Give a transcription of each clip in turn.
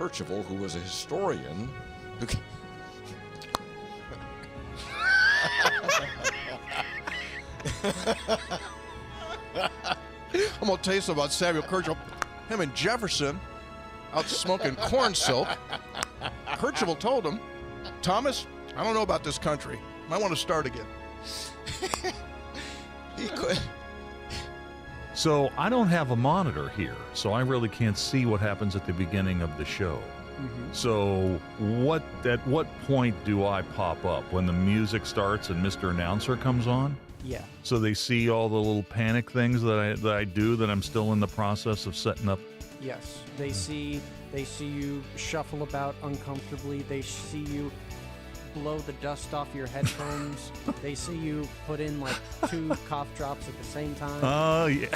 Kercheval, who was a historian, who I'm going to tell you something about Samuel Kercheval. Him and Jefferson out smoking corn silk. Kercheval told him, Thomas, I don't know about this country. Might want to start again. He could. So I don't have a monitor here, so I really can't see what happens at the beginning of the show. Mm-hmm. So at what point do I pop up? When the music starts and Mr. Announcer comes on? Yeah. So they see all the little panic things that I do that I'm still in the process of setting up? Yes. They see you shuffle about uncomfortably. They see you blow the dust off your headphones. They see you put in like 2 cough drops at the same time. Oh, yeah.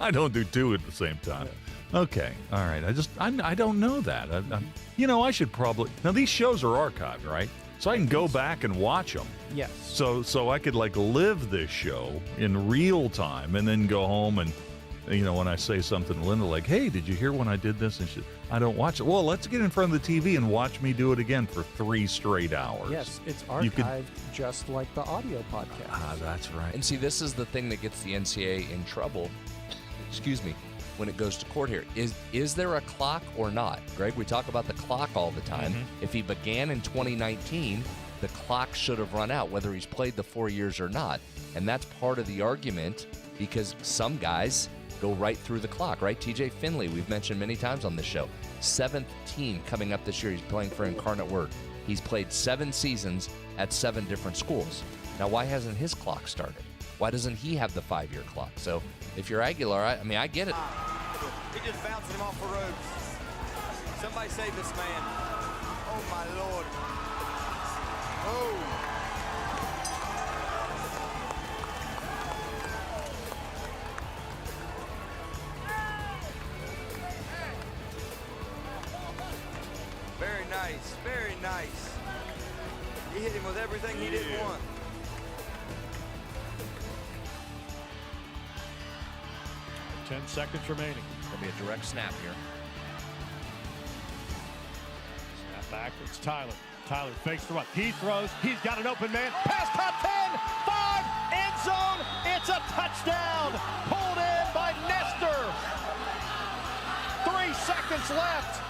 I don't do 2 at the same time. Yeah. Okay. All right. I don't know that. I should probably. Now, these shows are archived, right? So I can go back and watch them. Yes. So I could like live this show in real time and then go home and, when I say something to Linda like, hey, did you hear when I did this? And I don't watch it. Well, let's get in front of the TV and watch me do it again for 3 straight hours. Yes, it's archived just like the audio podcast. Ah, that's right. And see, this is the thing that gets the NCAA in trouble, when it goes to court here. Is there a clock or not? Greg, we talk about the clock all the time. Mm-hmm. If he began in 2019, the clock should have run out, whether he's played the 4 years or not. And that's part of the argument, because some guys go right through the clock, right? TJ Finley, we've mentioned many times on this show. 7th team coming up this year. He's playing for Incarnate Word. He's played 7 seasons at 7 different schools. Now, why hasn't his clock started? Why doesn't he have the 5-year clock? So if you're Aguilar, I get it. He just bouncing him off the ropes. Somebody save this man. Oh, my Lord. Oh. Very nice, very nice. He hit him with everything he didn't want. Yeah. 10 seconds remaining. Going to be a direct snap here. Snap back. It's Tyler. Tyler fakes the run. He throws. He's got an open man. Pass top 10. 5. End zone. It's a touchdown. Pulled in by Nestor. 3 seconds left.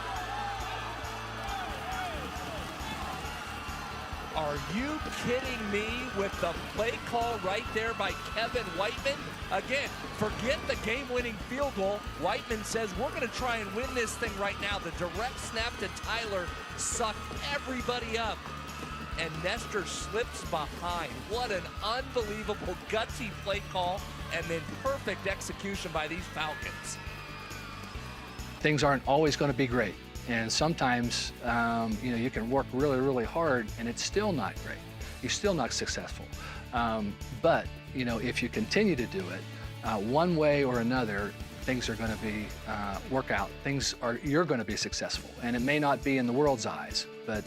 Are you kidding me with the play call right there by Kevin Whiteman? Again, forget the game-winning field goal. Whiteman says, we're going to try and win this thing right now. The direct snap to Tyler sucked everybody up, and Nestor slips behind. What an unbelievable gutsy play call, and then perfect execution by these Falcons. Things aren't always going to be great. And sometimes, you can work really, really hard and it's still not great. You're still not successful. But, if you continue to do it, one way or another, things are going to be, work out. You're going to be successful. And it may not be in the world's eyes, but,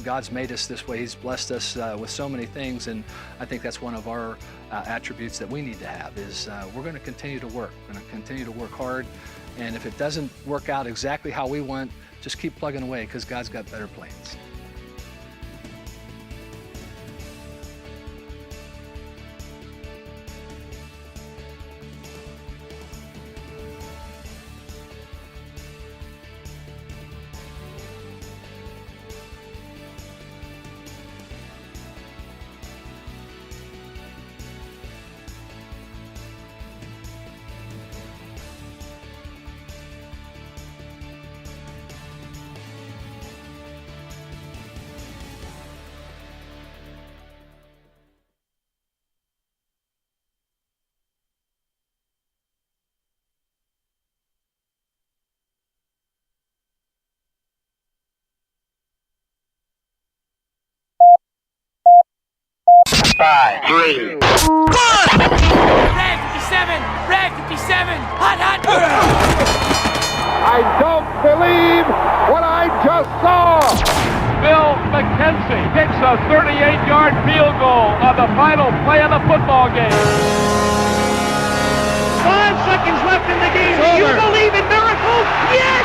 God's made us this way. He's blessed us with so many things. And I think that's one of our attributes that we need to have is we're going to continue to work. We're going to continue to work hard. And if it doesn't work out exactly how we want, just keep plugging away because God's got better plans. Five, 3, 1. Red 57! Red 57! Hot, hot! I don't believe what I just saw. Bill McKenzie kicks a 38-yard field goal on the final play of the football game. 5 seconds left in the game. Do you believe in miracles? Yes!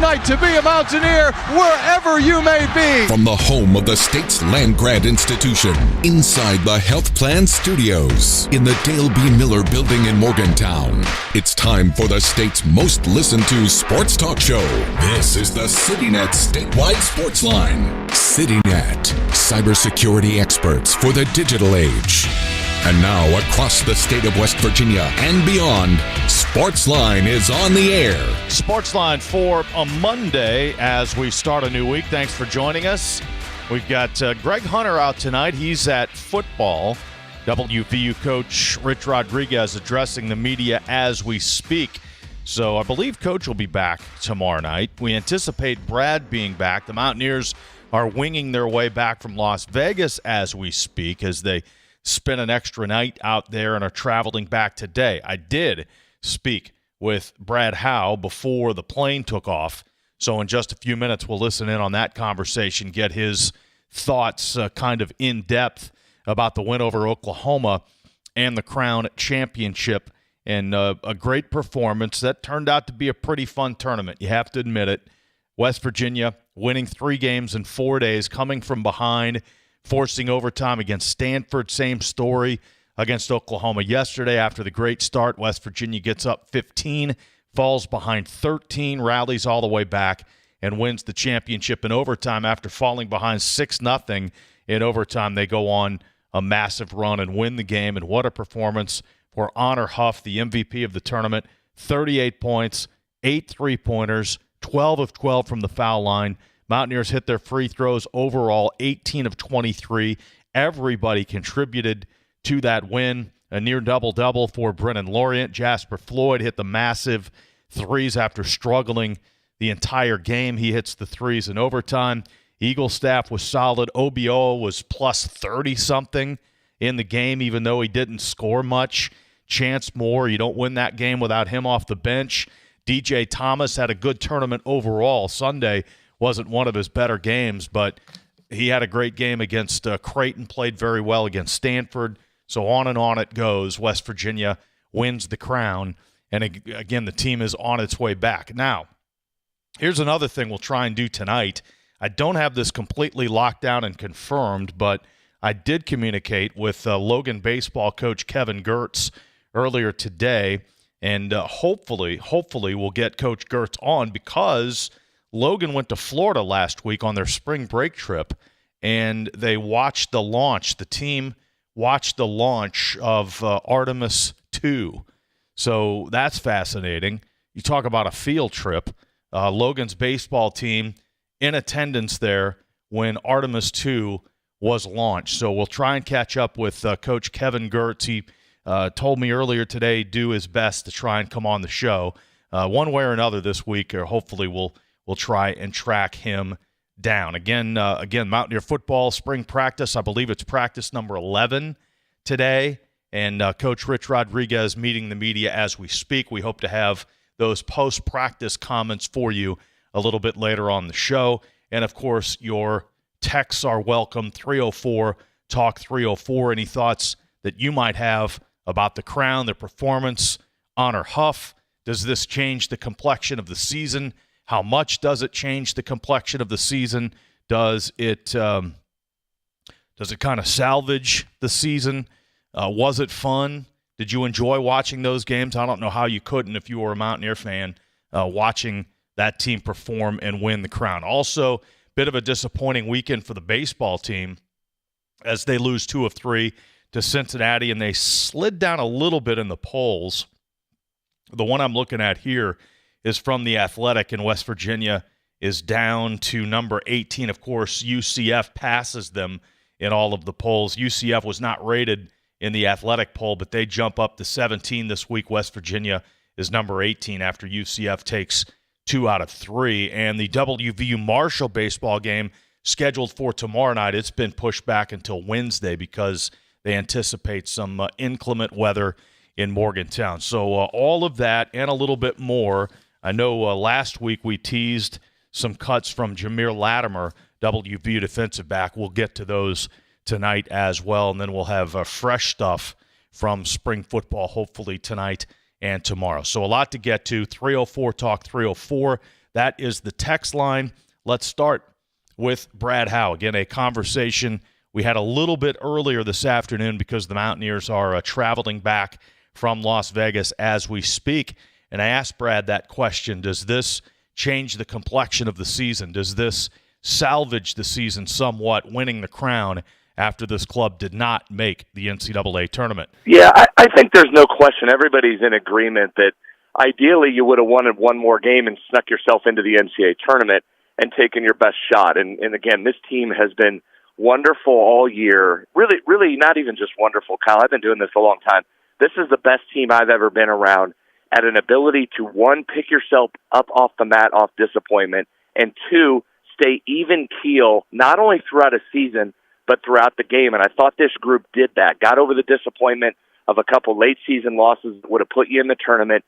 night to be a Mountaineer wherever you may be. From the home of the state's land-grant institution, inside the Health Plan Studios, in the Dale B. Miller Building in Morgantown, it's time for the state's most listened to sports talk show. This is the CityNet Statewide Sports Line. CityNet, cybersecurity experts for the digital age. And now, across the state of West Virginia and beyond, Sportsline is on the air. Sportsline for a Monday as we start a new week. Thanks for joining us. We've got Greg Hunter out tonight. He's at football. WVU coach Rich Rodriguez addressing the media as we speak. So I believe Coach will be back tomorrow night. We anticipate Brad being back. The Mountaineers are winging their way back from Las Vegas as we speak, as they spent an extra night out there and are traveling back today. I did speak with Brad Howe before the plane took off, so in just a few minutes we'll listen in on that conversation, get his thoughts kind of in depth about the win over Oklahoma and the Crown Championship, and a great performance that turned out to be a pretty fun tournament. You have to admit it. West Virginia winning 3 games in 4 days, coming from behind, forcing overtime against Stanford. Same story against Oklahoma yesterday. After the great start, West Virginia gets up 15, falls behind 13, rallies all the way back, and wins the championship in overtime. After falling behind 6-0 in overtime, they go on a massive run and win the game. And what a performance for Honor Huff, the MVP of the tournament. 38 points, 8 3-pointers, 12 of 12 from the foul line. Mountaineers hit their free throws overall, 18 of 23. Everybody contributed to that win. A near double-double for Brennan Lorient. Jasper Floyd hit the massive threes after struggling the entire game. He hits the threes in overtime. Eagle staff was solid. OBO was plus 30-something in the game, even though he didn't score much. Chance Moore, you don't win that game without him off the bench. DJ Thomas had a good tournament overall. Sunday wasn't one of his better games, but he had a great game against Creighton, played very well against Stanford. So on and on it goes. West Virginia wins the crown, and again, the team is on its way back. Now, here's another thing we'll try and do tonight. I don't have this completely locked down and confirmed, but I did communicate with Logan baseball coach Kevin Gertz earlier today, and hopefully we'll get Coach Gertz on, because Logan went to Florida last week on their spring break trip, and they watched the launch. The team watched the launch of Artemis II. So that's fascinating. You talk about a field trip. Logan's baseball team in attendance there when Artemis II was launched. So we'll try and catch up with Coach Kevin Gertz. He told me earlier today he'd do his best to try and come on the show one way or another this week, or hopefully we'll try and track him down. Again, Mountaineer football spring practice. I believe it's practice number 11 today, and Coach Rich Rodriguez meeting the media as we speak. We hope to have those post-practice comments for you a little bit later on the show. And, of course, your texts are welcome, 304-TALK-304. Any thoughts that you might have about the Crown, their performance, Honor Huff? Does this change the complexion of the season? How much does it change the complexion of the season? Does it kind of salvage the season? Was it fun? Did you enjoy watching those games? I don't know how you couldn't if you were a Mountaineer fan, watching that team perform and win the Crown. Also, bit of a disappointing weekend for the baseball team as they lose 2 of 3 to Cincinnati, and they slid down a little bit in the polls. The one I'm looking at here is from The Athletic, and West Virginia is down to number 18. Of course, UCF passes them in all of the polls. UCF was not rated in the Athletic poll, but they jump up to 17 this week. West Virginia is number 18 after UCF takes 2 out of 3. And the WVU Marshall baseball game scheduled for tomorrow night, it's been pushed back until Wednesday because they anticipate some inclement weather in Morgantown. So all of that and a little bit more. I know last week we teased some cuts from Geimere Latimer, WVU defensive back. We'll get to those tonight as well, and then we'll have fresh stuff from spring football hopefully tonight and tomorrow. So a lot to get to. 304-TALK-304. That is the text line. Let's start with Brad Howe. Again, a conversation we had a little bit earlier this afternoon because the Mountaineers are traveling back from Las Vegas as we speak. And I asked Brad that question, does this change the complexion of the season? Does this salvage the season somewhat, winning the crown after this club did not make the NCAA tournament? Yeah, I think there's no question. Everybody's in agreement that ideally you would have wanted one more game and snuck yourself into the NCAA tournament and taken your best shot. And again, this team has been wonderful all year. Really not even just wonderful, Kyle. I've been doing this a long time. This is the best team I've ever been around at an ability to, one, pick yourself up off the mat, off disappointment, and two, stay even keel, not only throughout a season, but throughout the game. And I thought this group did that, got over the disappointment of a couple late season losses that would have put you in the tournament,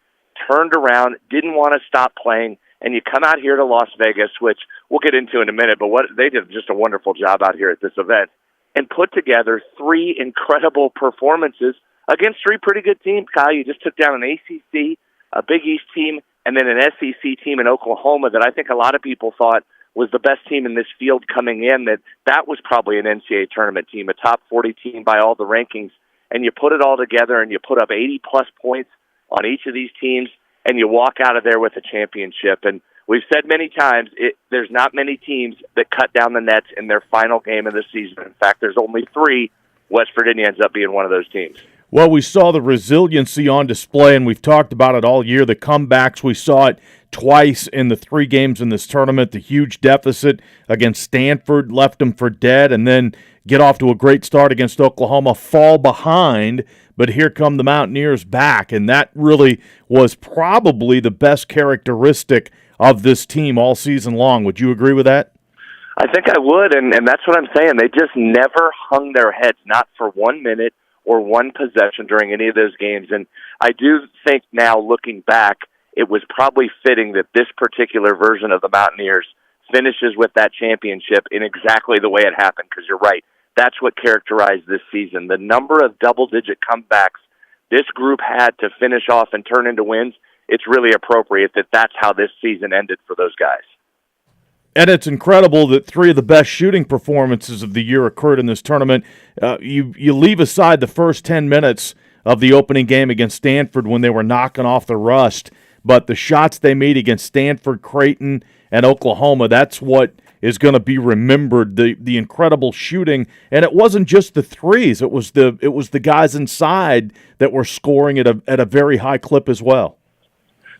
turned around, didn't want to stop playing, and you come out here to Las Vegas, which we'll get into in a minute, but they did just a wonderful job out here at this event, and put together three incredible performances against three pretty good teams, Kyle. You just took down an ACC, a Big East team, and then an SEC team in Oklahoma that I think a lot of people thought was the best team in this field coming in, that was probably an NCAA tournament team, a top 40 team by all the rankings. And you put it all together and you put up 80-plus points on each of these teams, and you walk out of there with a championship. And we've said many times, there's not many teams that cut down the nets in their final game of the season. In fact, there's only three. West Virginia ends up being one of those teams. Well, we saw the resiliency on display, and we've talked about it all year. The comebacks, we saw it twice in the 3 games in this tournament. The huge deficit against Stanford left them for dead, and then get off to a great start against Oklahoma, fall behind, but here come the Mountaineers back, and that really was probably the best characteristic of this team all season long. Would you agree with that? I think I would, and that's what I'm saying. They just never hung their heads, not for 1 minute or one possession during any of those games. And I do think now, looking back, it was probably fitting that this particular version of the Mountaineers finishes with that championship in exactly the way it happened, because you're right. That's what characterized this season. The number of double-digit comebacks this group had to finish off and turn into wins, it's really appropriate that that's how this season ended for those guys. And it's incredible that 3 of the best shooting performances of the year occurred in this tournament. You leave aside the first 10 minutes of the opening game against Stanford when they were knocking off the rust, but the shots they made against Stanford, Creighton, and Oklahoma, that's what is going to be remembered, the incredible shooting. And it wasn't just the threes, it was the guys inside that were scoring at a very high clip as well.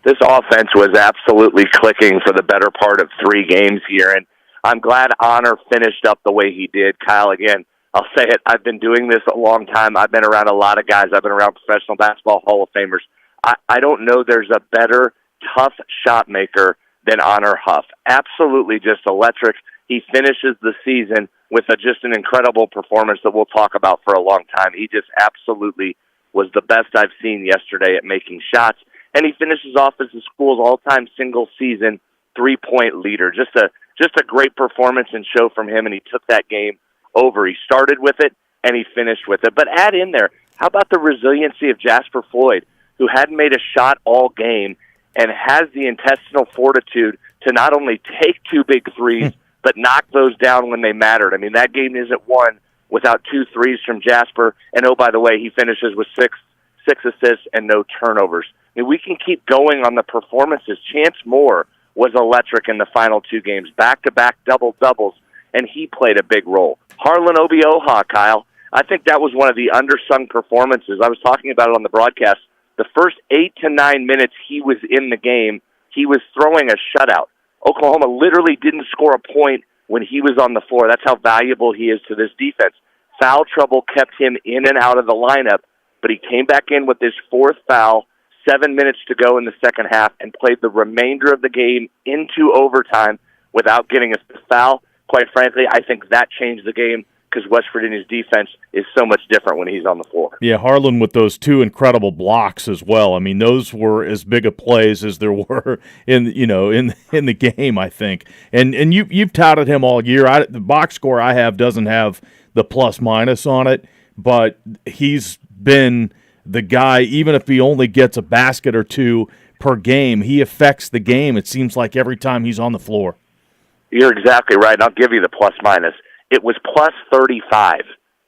This offense was absolutely clicking for the better part of 3 games here, and I'm glad Honor finished up the way he did. Kyle, again, I'll say it, I've been doing this a long time. I've been around a lot of guys. I've been around professional basketball Hall of Famers. I don't know there's a better tough shot maker than Honor Huff. Absolutely just electric. He finishes the season with just an incredible performance that we'll talk about for a long time. He just absolutely was the best I've seen yesterday at making shots. And he finishes off as the school's all-time single-season 3-point leader. Just a great performance and show from him, and he took that game over. He started with it, and he finished with it. But add in there, how about the resiliency of Jasper Floyd, who hadn't made a shot all game and has the intestinal fortitude to not only take 2 big threes, but knock those down when they mattered. I mean, that game isn't won without 2 threes from Jasper. And, oh, by the way, he finishes with six assists and no turnovers. I mean, we can keep going on the performances. Chance Moore was electric in the final 2 games, back-to-back double-doubles, and he played a big role. Harlan Obioha, Kyle, I think that was one of the undersung performances. I was talking about it on the broadcast. The first 8 to 9 minutes he was in the game, he was throwing a shutout. Oklahoma literally didn't score a point when he was on the floor. That's how valuable he is to this defense. Foul trouble kept him in and out of the lineup, but he came back in with his 4th foul, 7 minutes to go in the second half, and played the remainder of the game into overtime without getting a foul. Quite frankly, I think that changed the game because West Virginia's defense is so much different when he's on the floor. Yeah, Harlan with those 2 incredible blocks as well. I mean, those were as big a plays as there were in the game, I think. And you've touted him all year. The box score I have doesn't have the plus minus on it, but he's been the guy, even if he only gets a basket or 2 per game. He affects the game, it seems like, every time he's on the floor. You're exactly right, and I'll give you the plus-minus. It was plus 35.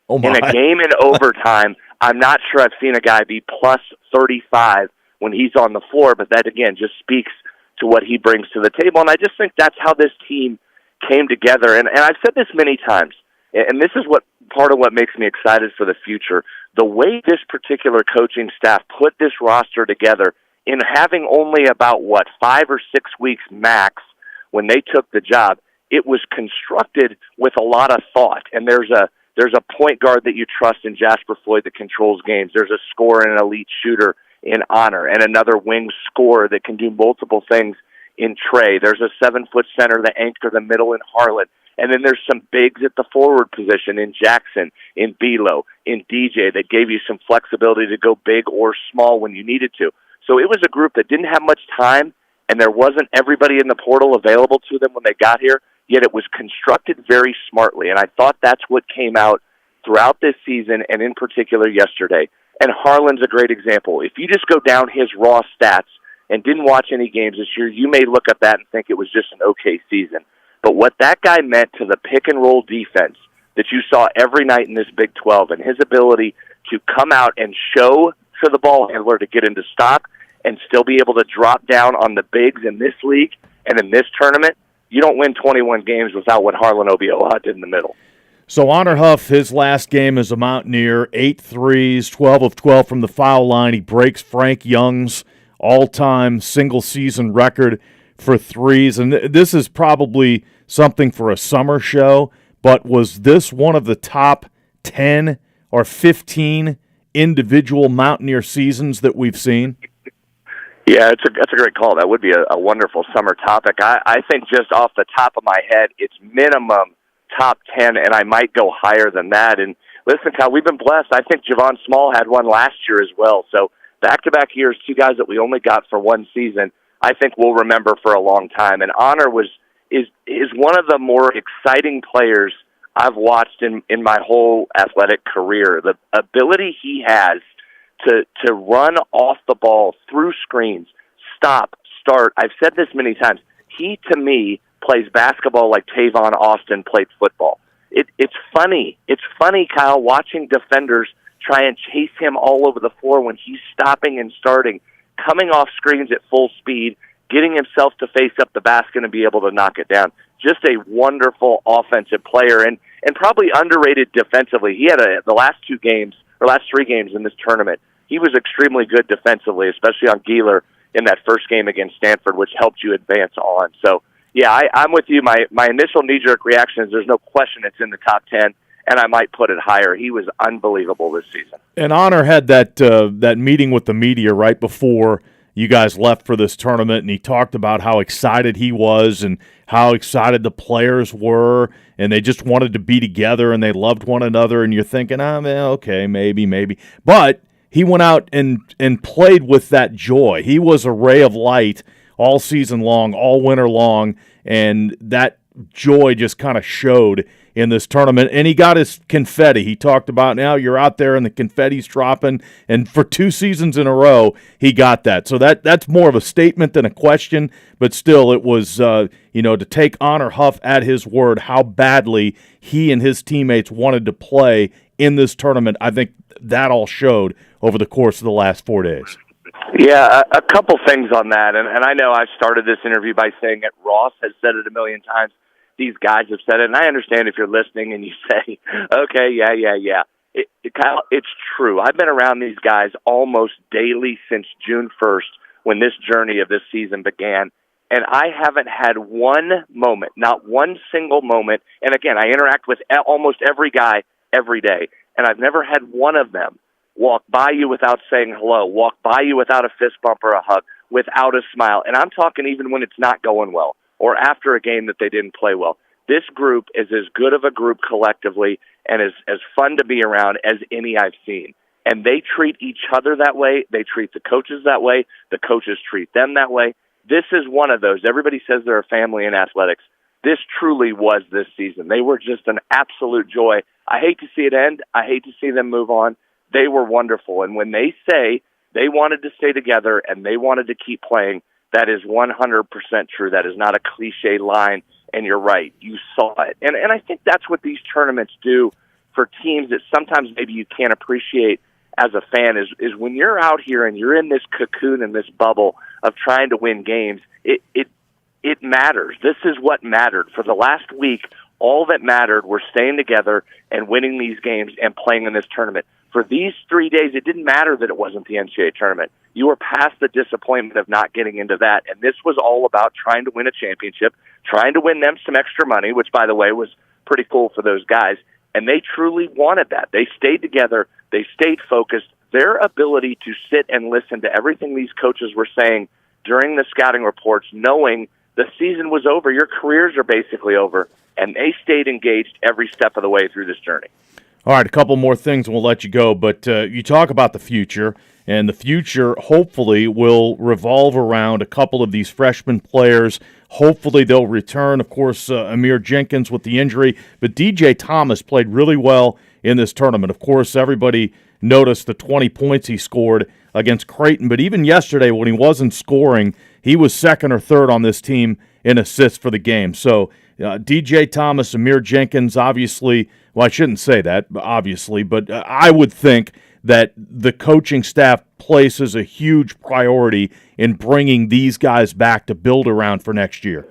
Oh my. In a game in overtime, I'm not sure I've seen a guy be plus 35 when he's on the floor, but that, again, just speaks to what he brings to the table. And I just think that's how this team came together. And I've said this many times, and this is what part of what makes me excited for the future. The way this particular coaching staff put this roster together in having only about, 5 or 6 weeks max when they took the job, it was constructed with a lot of thought. And there's a point guard that you trust in Jasper Floyd that controls games. There's a scorer and an elite shooter in Honor, and another wing scorer that can do multiple things in Trey. There's a 7-foot center that anchor the middle in Harlan. And then there's some bigs at the forward position in Jackson, in Belo, in DJ that gave you some flexibility to go big or small when you needed to. So it was a group that didn't have much time, and there wasn't everybody in the portal available to them when they got here, yet it was constructed very smartly. And I thought that's what came out throughout this season, and in particular yesterday. And Harlan's a great example. If you just go down his raw stats and didn't watch any games this year, you may look at that and think it was just an okay season. But what that guy meant to the pick-and-roll defense that you saw every night in this Big 12, and his ability to come out and show to the ball handler to get into stock and still be able to drop down on the bigs in this league and in this tournament, you don't win 21 games without what Harlan Obioha did in the middle. So Honor Huff, his last game as a Mountaineer, 8 threes, 12 of 12 from the foul line. He breaks Frank Young's all-time single-season record for threes. And this is probably something for a summer show, but was this one of the top 10 or 15 individual Mountaineer seasons that we've seen? Yeah, that's a great call. That would be a wonderful summer topic. I think just off the top of my head, it's minimum top 10, and I might go higher than that. And listen, Kyle, we've been blessed. I think Javon Small had one last year as well. So back-to-back years, two guys that we only got for one season, I think we'll remember for a long time. And Honor is one of the more exciting players I've watched in my whole athletic career. The ability he has to run off the ball through screens, stop, start. I've said this many times. He, to me, plays basketball like Tavon Austin played football. It's funny. It's funny, Kyle, watching defenders try and chase him all over the floor when he's stopping and starting, coming off screens at full speed, getting himself to face up the basket and be able to knock it down. Just a wonderful offensive player and probably underrated defensively. He had the last 3 games in this tournament. He was extremely good defensively, especially on Geeler in that first game against Stanford, which helped you advance on. So, yeah, I'm with you. My initial knee-jerk reaction is there's no question it's in the top 10, and I might put it higher. He was unbelievable this season. And Honor had that meeting with the media right before you guys left for this tournament, and he talked about how excited he was and how excited the players were, and they just wanted to be together, and they loved one another, and you're thinking, okay, maybe. But he went out and played with that joy. He was a ray of light all season long, all winter long, and that joy just kind of showed in this tournament. And he got his confetti. He talked about now you're out there and the confetti's dropping, and for 2 seasons in a row, he got that. So that's more of a statement than a question, but still it was, to take Honor Huff at his word, how badly he and his teammates wanted to play in this tournament. I think that all showed over the course of the last 4 days. Yeah, a couple things on that. And I know I started this interview by saying that Ross has said it a million times. These guys have said it, and I understand if you're listening and you say, okay, yeah. Kyle, it's true. I've been around these guys almost daily since June 1st when this journey of this season began, and I haven't had one moment, not one single moment, and again, I interact with almost every guy every day, and I've never had one of them walk by you without saying hello, walk by you without a fist bump or a hug, without a smile. And I'm talking even when it's not going well or after a game that they didn't play well. This group is as good of a group collectively and as fun to be around as any I've seen. And they treat each other that way. They treat the coaches that way. The coaches treat them that way. This is one of those. Everybody says they're a family in athletics. This truly was this season. They were just an absolute joy. I hate to see it end. I hate to see them move on. They were wonderful. And when they say They wanted to stay together, and they wanted to keep playing. That is 100% true. That is not a cliche line, and you're right. You saw it. And I think that's what these tournaments do for teams that sometimes maybe you can't appreciate as a fan is when you're out here and you're in this cocoon and this bubble of trying to win games, it matters. This is what mattered. For the last week, all that mattered were staying together and winning these games and playing in this tournament. For these 3 days, it didn't matter that it wasn't the NCAA tournament. You were past the disappointment of not getting into that, and this was all about trying to win a championship, trying to win them some extra money, which, by the way, was pretty cool for those guys, and they truly wanted that. They stayed together. They stayed focused. Their ability to sit and listen to everything these coaches were saying during the scouting reports, knowing the season was over, your careers are basically over, and they stayed engaged every step of the way through this journey. All right, a couple more things and we'll let you go, but you talk about the future, and the future hopefully will revolve around a couple of these freshman players. Hopefully they'll return. Of course, Amir Jenkins with the injury, but DJ Thomas played really well in this tournament. Of course, everybody noticed the 20 points he scored against Creighton, but even yesterday when he wasn't scoring, he was second or third on this team in assists for the game. So DJ Thomas, Amir Jenkins, obviously, well, I shouldn't say that, obviously, but I would think that the coaching staff places a huge priority in bringing these guys back to build around for next year.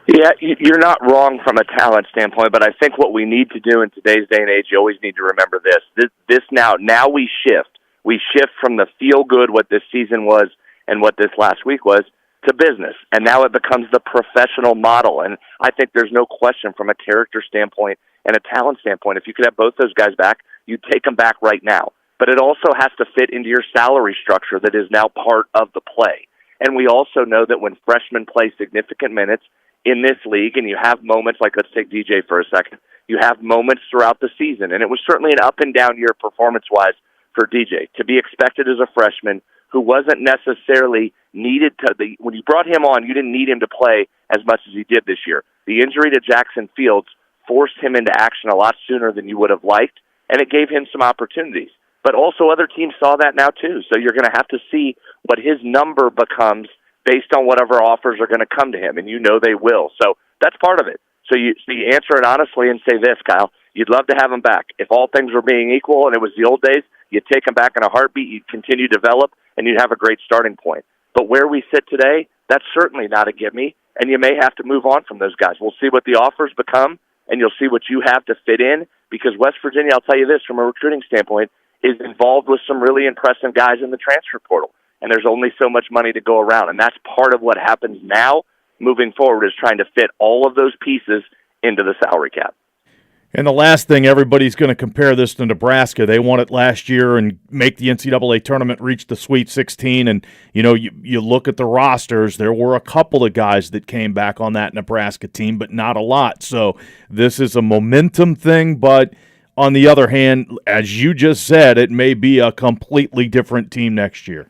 Yeah, you're not wrong from a talent standpoint, but I think what we need to do in today's day and age, you always need to remember this now we shift. We shift from the feel-good, what this season was and what this last week was, to business. And now it becomes the professional model. And I think there's no question from a character standpoint and a talent standpoint, if you could have both those guys back, you'd take them back right now. But it also has to fit into your salary structure that is now part of the play. And we also know that when freshmen play significant minutes in this league, and you have moments like, let's take DJ for a second, you have moments throughout the season. And it was certainly an up and down year performance-wise for DJ. To be expected as a freshman who wasn't necessarily needed when you brought him on, you didn't need him to play as much as he did this year. The injury to Jackson Fields forced him into action a lot sooner than you would have liked, and it gave him some opportunities. But also other teams saw that now too, so you're going to have to see what his number becomes based on whatever offers are going to come to him, and you know they will. So that's part of it. So you answer it honestly and say this, Kyle, you'd love to have him back. If all things were being equal and it was the old days, you'd take him back in a heartbeat, you'd continue to develop, and you'd have a great starting point. But where we sit today, that's certainly not a gimme, and you may have to move on from those guys. We'll see what the offers become, and you'll see what you have to fit in, because West Virginia, I'll tell you this, from a recruiting standpoint, is involved with some really impressive guys in the transfer portal, and there's only so much money to go around, and that's part of what happens now moving forward is trying to fit all of those pieces into the salary cap. And the last thing, everybody's going to compare this to Nebraska. They won it last year and make the NCAA tournament, reach the Sweet 16. And, you look at the rosters, there were a couple of guys that came back on that Nebraska team, but not a lot. So this is a momentum thing, but on the other hand, as you just said, it may be a completely different team next year.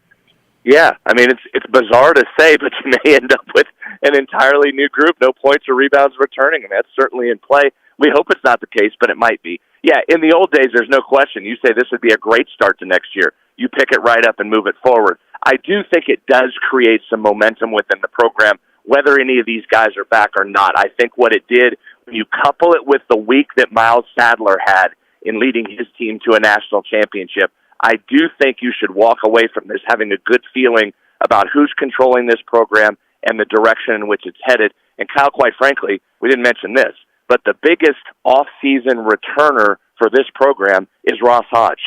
Yeah, I mean, it's bizarre to say, but you may end up with an entirely new group, no points or rebounds returning, and that's certainly in play. We hope it's not the case, but it might be. Yeah, in the old days, there's no question. You say this would be a great start to next year. You pick it right up and move it forward. I do think it does create some momentum within the program, whether any of these guys are back or not. I think what it did, when you couple it with the week that Miles Sadler had in leading his team to a national championship, I do think you should walk away from this having a good feeling about who's controlling this program and the direction in which it's headed. And Kyle, quite frankly, we didn't mention this, but the biggest off-season returner for this program is Ross Hodge.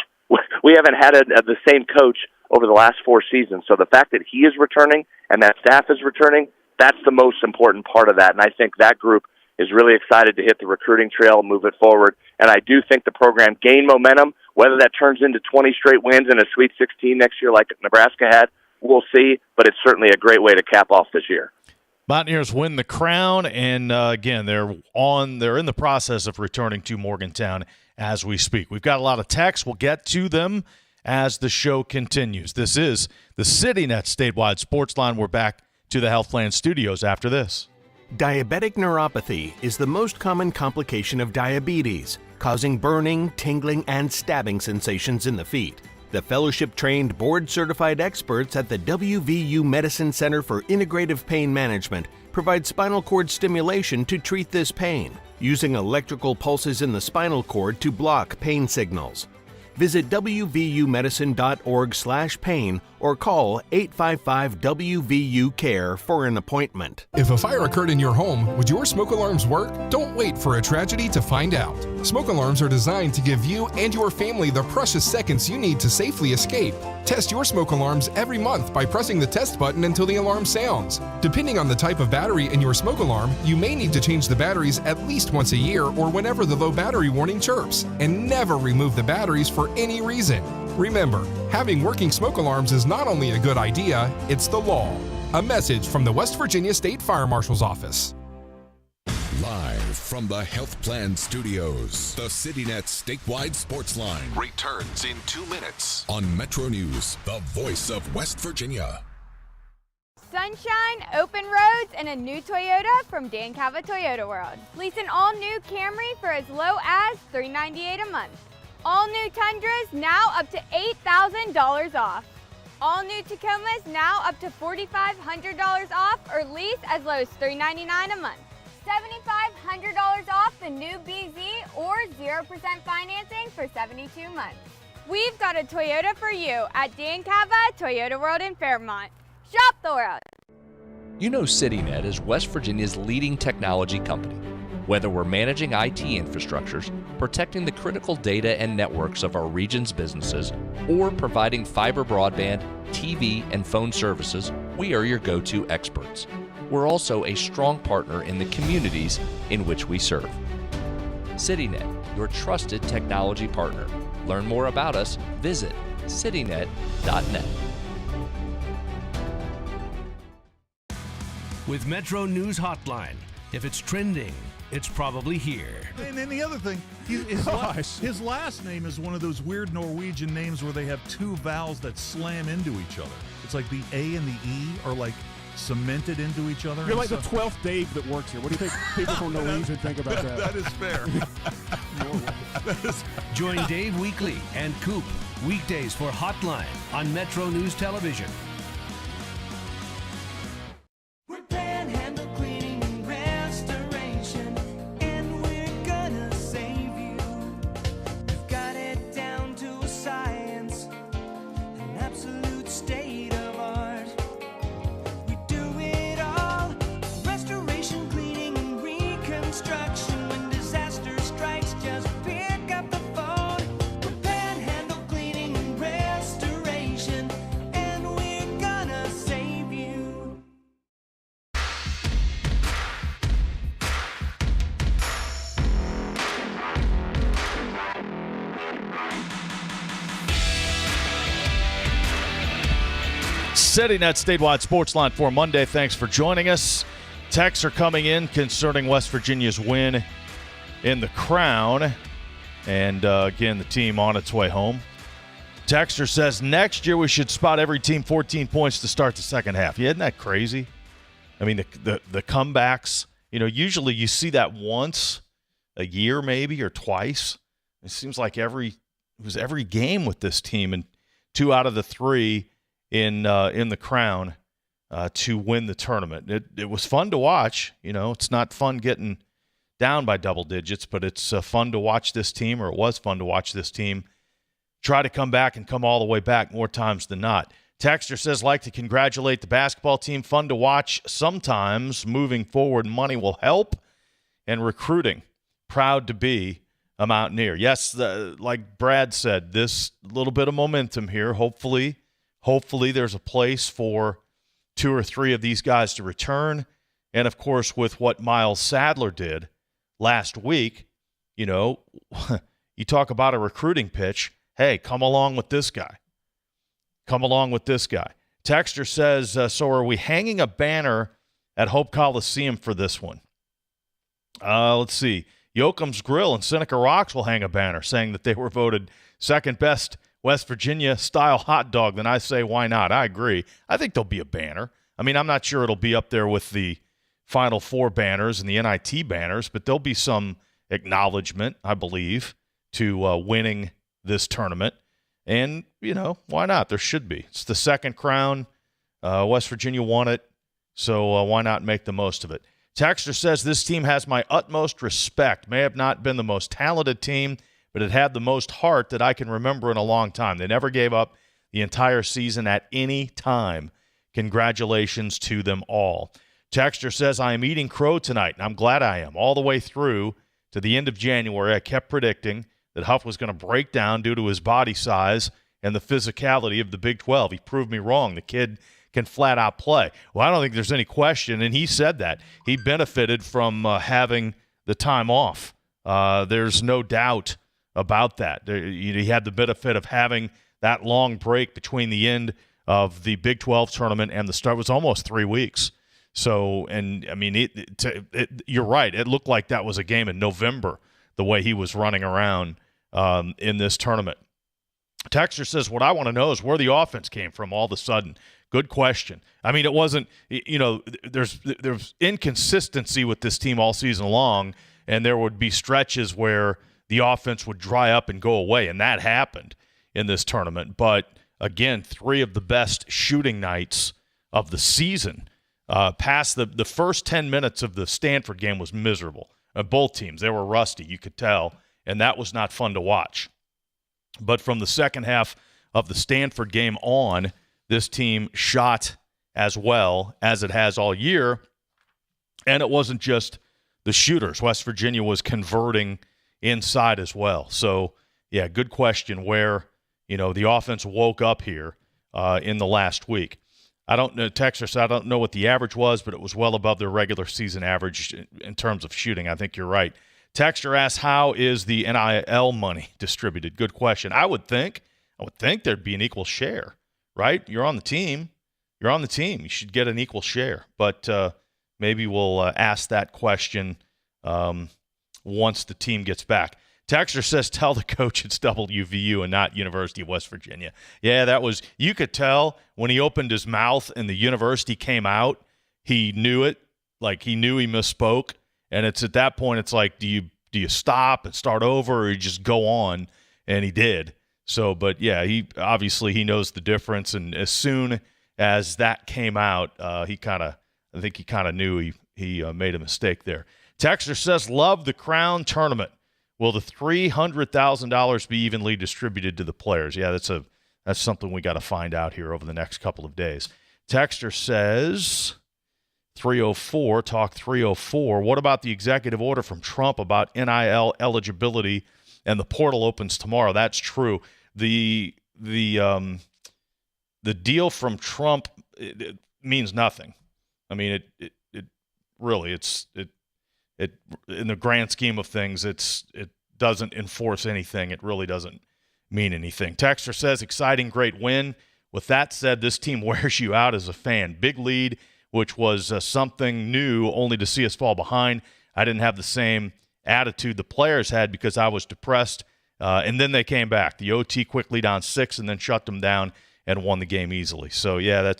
We haven't had the same coach over the last 4 seasons, so the fact that he is returning and that staff is returning, that's the most important part of that, and I think that group is really excited to hit the recruiting trail and move it forward, and I do think the program gained momentum. Whether that turns into 20 straight wins in a Sweet 16 next year like Nebraska had, we'll see, but it's certainly a great way to cap off this year. Mountaineers win the crown, and again, they're in the process of returning to Morgantown as we speak. We've got a lot of texts. We'll get to them as the show continues. This is the CityNet Statewide Sportsline. We're back to the Health Plan Studios after this. Diabetic neuropathy is the most common complication of diabetes, causing burning, tingling, and stabbing sensations in the feet. The fellowship-trained, board-certified experts at the WVU Medicine Center for Integrative Pain Management provide spinal cord stimulation to treat this pain, using electrical pulses in the spinal cord to block pain signals. Visit wvumedicine.org/pain or call 855-WVU-CARE for an appointment. If a fire occurred in your home, would your smoke alarms work? Don't wait for a tragedy to find out. Smoke alarms are designed to give you and your family the precious seconds you need to safely escape. Test your smoke alarms every month by pressing the test button until the alarm sounds. Depending on the type of battery in your smoke alarm, you may need to change the batteries at least once a year or whenever the low battery warning chirps, and never remove the batteries for any reason. Remember, having working smoke alarms is not only a good idea, it's the law. A message from the West Virginia State Fire Marshal's Office. Live from the Health Plan Studios, the CityNet statewide Sportsline returns in 2 minutes on Metro News, the voice of West Virginia. Sunshine, open roads, and a new Toyota from Dan Cava Toyota World. Lease an all-new Camry for as low as $398 a month. All new Tundras now up to $8,000 off. All new Tacomas now up to $4,500 off or lease as low as $399 a month. $7,500 off the new BZ or 0% financing for 72 months. We've got a Toyota for you at Dan Cava Toyota World in Fairmont. Shop the world. You know CityNet is West Virginia's leading technology company. Whether we're managing IT infrastructures, protecting the critical data and networks of our region's businesses, or providing fiber broadband, TV, and phone services, we are your go-to experts. We're also a strong partner in the communities in which we serve. CityNet, your trusted technology partner. Learn more about us, visit citynet.net. With Metro News Hotline, if it's trending, it's probably here. And then the other thing, his last name is one of those weird Norwegian names where they have two vowels that slam into each other. It's like the A and the E are like cemented into each other. You're like the 12th Dave that works here. What do you think people from Norwegian think about that? That is fair. Join Dave Weekly and Coop weekdays for Hotline on Metro News Television. CityNet statewide Sportsline for Monday. Thanks for joining us. Texts are coming in concerning West Virginia's win in the Crown. And again, the team on its way home. Texter says, next year we should spot every team 14 points to start the second half. Yeah, isn't that crazy? I mean, the comebacks, usually you see that once a year maybe or twice. It seems like it was every game with this team, and 2 out of the 3 in the Crown to win the tournament. It was fun to watch. It's not fun getting down by double digits, but it's fun to watch this team, or it was fun to watch this team try to come back and come all the way back more times than not. Texter says, like to congratulate the basketball team. Fun to watch sometimes. Moving forward, money will help, and recruiting. Proud to be a Mountaineer. Yes, like Brad said, this little bit of momentum here. Hopefully there's a place for 2 or 3 of these guys to return. And, of course, with what Miles Sadler did last week, you talk about a recruiting pitch. Hey, come along with this guy. Come along with this guy. Texter says, so are we hanging a banner at Hope Coliseum for this one? Let's see. Yoakum's Grill in Seneca Rocks will hang a banner saying that they were voted second best West Virginia-style hot dog. Then I say, why not? I agree. I think there'll be a banner. I mean, I'm not sure it'll be up there with the Final Four banners and the NIT banners, but there'll be some acknowledgement, I believe, to winning this tournament. And, why not? There should be. It's the second crown. West Virginia won it, so why not make the most of it? Texter says, this team has my utmost respect. May have not been the most talented team, but it had the most heart that I can remember in a long time. They never gave up the entire season at any time. Congratulations to them all. Texter says, I am eating crow tonight, and I'm glad I am. All the way through to the end of January, I kept predicting that Huff was going to break down due to his body size and the physicality of the Big 12. He proved me wrong. The kid can flat out play. Well, I don't think there's any question, and he said that. He benefited from having the time off. There's no doubt about that. He had the benefit of having that long break between the end of the Big 12 tournament and the start. It was almost 3 weeks. So, and I mean, you're right. It looked like that was a game in November, the way he was running around in this tournament. Texter says, what I want to know is where the offense came from all of a sudden. Good question. I mean, it wasn't, there's inconsistency with this team all season long, and there would be stretches where the offense would dry up and go away, and that happened in this tournament. But, again, 3 of the best shooting nights of the season. Past the first 10 minutes of the Stanford game was miserable. Both teams, they were rusty, you could tell, and that was not fun to watch. But from the second half of the Stanford game on, this team shot as well as it has all year, and it wasn't just the shooters. West Virginia was converting inside as well. So, yeah, good question where, the offense woke up here in the last week. I don't know, Texas, I don't know what the average was, but it was well above their regular season average in terms of shooting. I think you're right. Texter asks, how is the NIL money distributed? Good question. I would think there'd be an equal share, right? You're on the team. You should get an equal share. But maybe we'll ask that question once the team gets back. Texter says, tell the coach it's WVU and not University of West Virginia. Yeah, that was – you could tell when he opened his mouth and the university came out, he knew it. Like he knew he misspoke. And it's at that point, it's like, do you stop and start over or you just go on? And he did. So, but, yeah, he knows the difference. And as soon as that came out, I think he kind of knew he made a mistake there. Texter says, love the Crown Tournament. Will the $300,000 be evenly distributed to the players? Yeah, that's something we got to find out here over the next couple of days. Texter says, 304, talk 304. What about the executive order from Trump about NIL eligibility and the portal opens tomorrow? That's true. The deal from Trump it means nothing. I mean, it really in the grand scheme of things, it doesn't enforce anything. It really doesn't mean anything. Texter says, exciting, great win. With that said, this team wears you out as a fan. Big lead, which was something new, only to see us fall behind. I didn't have the same attitude the players had because I was depressed, and then they came back. The OT quickly down 6 and then shut them down and won the game easily. So, yeah,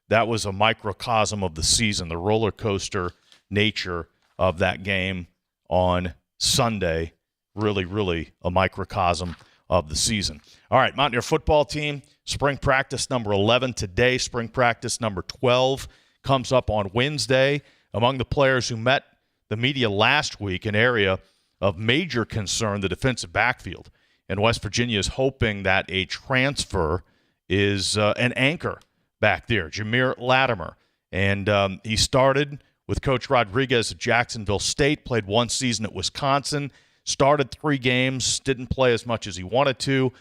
that was a microcosm of the season, the roller coaster nature of that game on Sunday. Really, really a microcosm of the season. All right, Mountaineer football team, spring practice number 11 today. Spring practice number 12 comes up on Wednesday. Among the players who met the media last week, an area of major concern, the defensive backfield. And West Virginia is hoping that a transfer is an anchor back there, Geimere Latimer. And he started with Coach Rodriguez at Jacksonville State, played 1 season at Wisconsin, started 3 games, didn't play as much as he wanted to,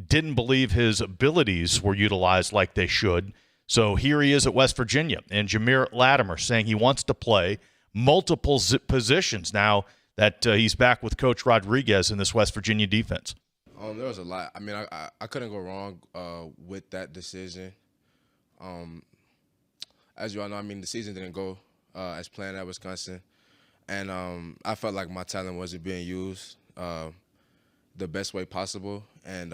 didn't believe his abilities were utilized like they should. So here he is at West Virginia, and Geimere Latimer saying he wants to play multiple positions now that he's back with Coach Rodriguez in this West Virginia defense. There was a lot. I mean, I couldn't go wrong with that decision. As you all know, I mean, the season didn't go as planned at Wisconsin. And I felt like my talent wasn't being used the best way possible. And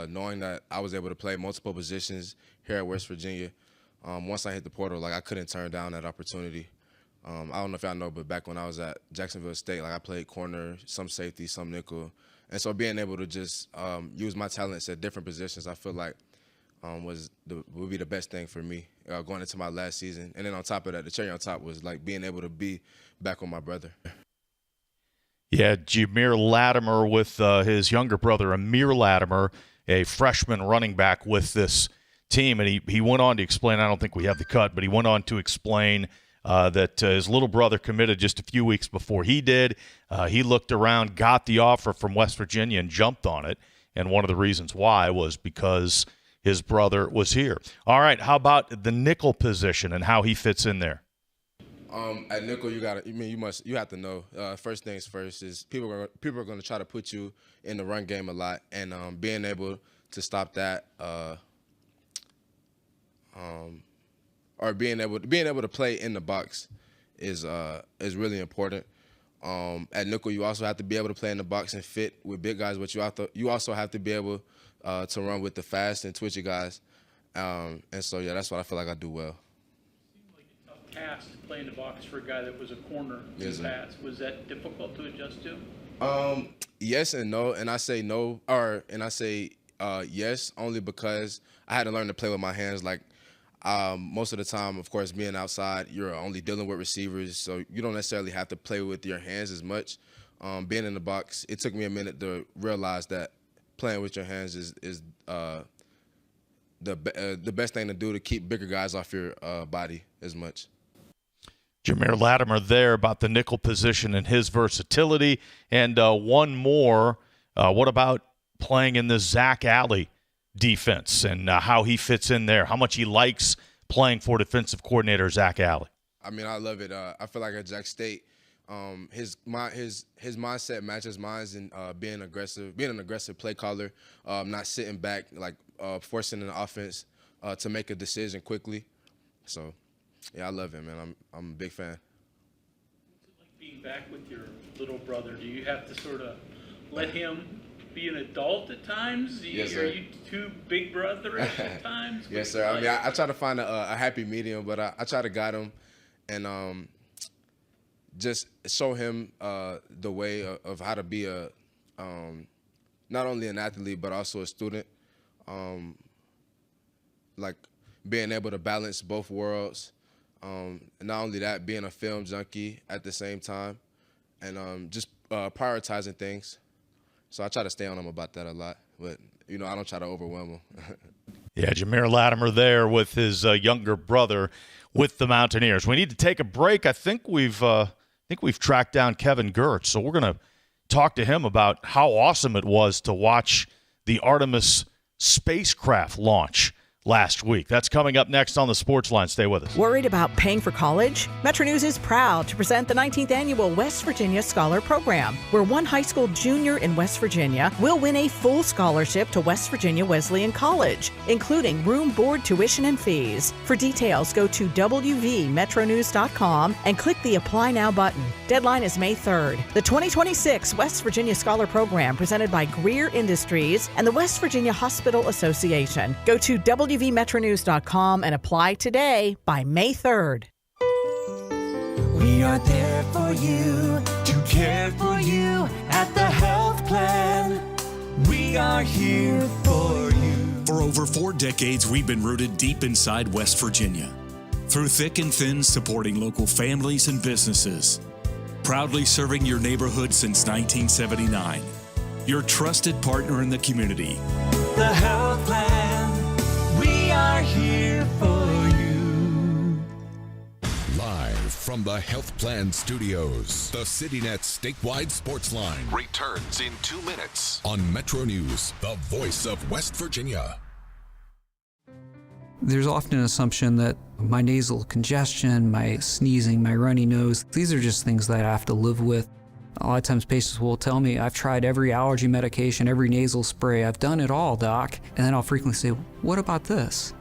knowing that I was able to play multiple positions here at West Virginia, once I hit the portal, like I couldn't turn down that opportunity. I don't know if y'all know, but back when I was at Jacksonville State, like I played corner, some safety, some nickel. And so being able to just use my talents at different positions, I feel like would be the best thing for me going into my last season. And then on top of that, the cherry on top was like being able to be back with my brother. Yeah, Geimere Latimer with his younger brother, Amir Latimer, a freshman running back with this team. And he went on to explain, I don't think we have the cut, but he went on to explain that his little brother committed just a few weeks before he did. He looked around, got the offer from West Virginia, and jumped on it. And one of the reasons why was because his brother was here. All right, how about the nickel position and how he fits in there? At nickel, you have to know. First things first is people are going to try to put you in the run game a lot, and being able to stop that, or being able to play in the box is really important. At nickel, you also have to be able to play in the box and fit with big guys, but you also have to be able to run with the fast and twitchy guys. And so, yeah, that's what I feel like I do well. Task to play in the box for a guy that was a corner in the past. Was that difficult to adjust to? Yes and no, and I say no, and I say yes only because I had to learn to play with my hands. Like most of the time, of course, being outside, you're only dealing with receivers, so you don't necessarily have to play with your hands as much. Being in the box, it took me a minute to realize that playing with your hands is the best thing to do to keep bigger guys off your body as much. Geimere Latimer there about the nickel position and his versatility. And one more, what about playing in the Zach Alley defense and how he fits in there, how much he likes playing for defensive coordinator Zach Alley? I mean, I love it. I feel like at Jack State, his mindset matches mine in being an aggressive play caller, not sitting back, like forcing an offense to make a decision quickly. So, yeah, I love him, man. I'm a big fan. What's it like being back with your little brother? Do you have to sort of let him be an adult at times? Yes, sir. Are you two big brotherish at times? Yes, sir. I mean, I try to find a happy medium, but I try to guide him and just show him the way of how to be not only an athlete but also a student. Like being able to balance both worlds. And not only that, being a film junkie at the same time, and just prioritizing things. So I try to stay on him about that a lot, but I don't try to overwhelm him. Yeah, Geimere Latimer there with his younger brother with the Mountaineers. We need to take a break. I think we've tracked down Kevin Gertz, so we're going to talk to him about how awesome it was to watch the Artemis spacecraft launch last week. That's coming up next on the Sportsline. Stay with us. Worried about paying for college? Metro News is proud to present the 19th annual West Virginia Scholar Program, where one high school junior in West Virginia will win a full scholarship to West Virginia Wesleyan College, including room, board, tuition, and fees. For details, go to WVMetroNews.com and click the Apply Now button. Deadline is May 3rd. The 2026 West Virginia Scholar Program, presented by Greer Industries and the West Virginia Hospital Association. Go to WVMetroNews.com and apply today by May 3rd. We are there for you, to care for you at the health plan. We are here for you. For over 4 decades, we've been rooted deep inside West Virginia. Through thick and thin, supporting local families and businesses. Proudly serving your neighborhood since 1979. Your trusted partner in the community. The health plan. We are here for you. Live from the Health Plan Studios, the CityNet statewide Sportsline returns in 2 minutes on Metro News, the voice of West Virginia. There's often an assumption that my nasal congestion, my sneezing, my runny nose, these are just things that I have to live with. A lot of times patients will tell me, I've tried every allergy medication, every nasal spray, I've done it all, doc. And then I'll frequently say, what about this?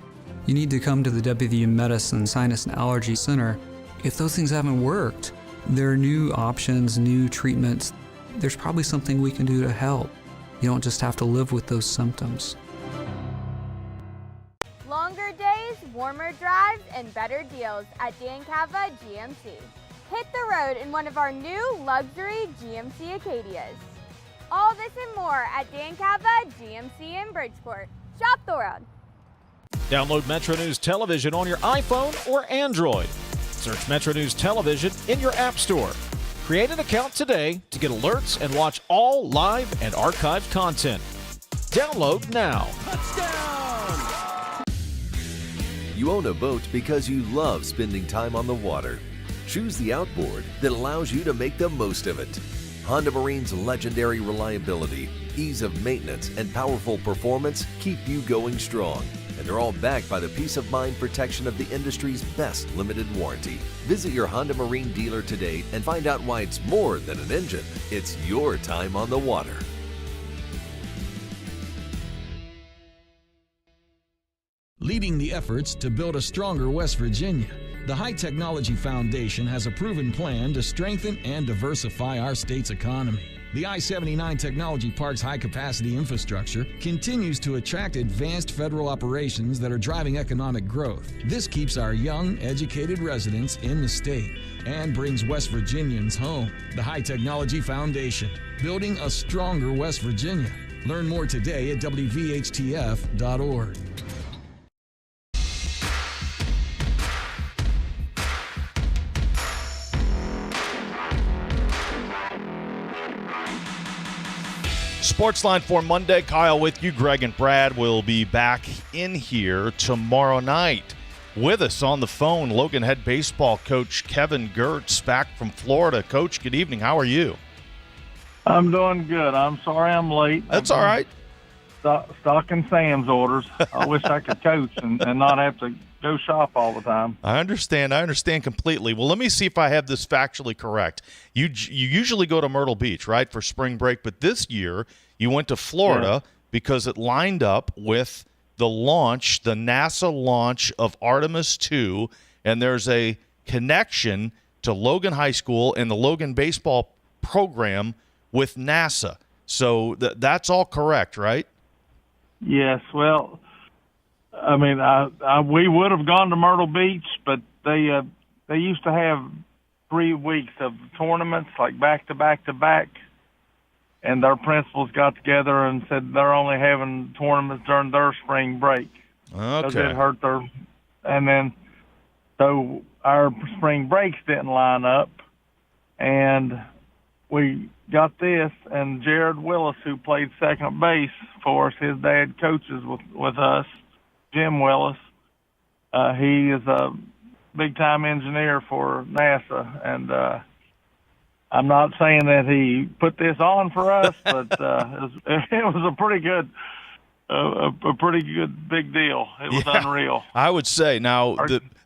You need to come to the WVU Medicine Sinus and Allergy Center. If those things haven't worked, there are new options, new treatments. There's probably something we can do to help. You don't just have to live with those symptoms. Longer days, warmer drives, and better deals at Dan Cava GMC. Hit the road in one of our new luxury GMC Acadias. All this and more at Dan Cava GMC in Bridgeport. Shop the world. Download Metro News Television on your iPhone or Android. Search Metro News Television in your app store. Create an account today to get alerts and watch all live and archived content. Download now. You own a boat because you love spending time on the water. Choose the outboard that allows you to make the most of it. Honda Marine's legendary reliability, ease of maintenance, and powerful performance keep you going strong. And they're all backed by the peace of mind protection of the industry's best limited warranty. Visit your Honda Marine dealer today and find out why it's more than an engine. It's your time on the water. Leading the efforts to build a stronger West Virginia, the High Technology Foundation has a proven plan to strengthen and diversify our state's economy. The I-79 Technology Park's high-capacity infrastructure continues to attract advanced federal operations that are driving economic growth. This keeps our young, educated residents in the state and brings West Virginians home. The High Technology Foundation, building a stronger West Virginia. Learn more today at WVHTF.org. Sportsline for Monday. Kyle with you. Greg and Brad will be back in here tomorrow night. With us on the phone, Logan head baseball coach Kevin Gertz back from Florida. Coach, good evening. How are you? I'm doing good. I'm sorry I'm late. That's all right. Stocking Sam's orders. I wish I could coach and not have to go shop all the time. I understand completely. Well, let me see if I have this factually correct. You usually go to Myrtle Beach, right, for spring break, but this year you went to Florida because it lined up with the NASA launch of Artemis II, and there's a connection to Logan High School and the Logan baseball program with NASA. So that's all correct, right? Yes. Well, I mean, we would have gone to Myrtle Beach, but they used to have 3 weeks of tournaments, like back to back to back, and their principals got together and said they're only having tournaments during their spring break. Okay. Because it hurt their, and then so our spring breaks didn't line up, and we got this, and Jared Willis, who played second base for us, his dad coaches with us, Jim Willis. He is a big-time engineer for NASA, and I'm not saying that he put this on for us, but it was a pretty good big deal. It was unreal. I would say. Now,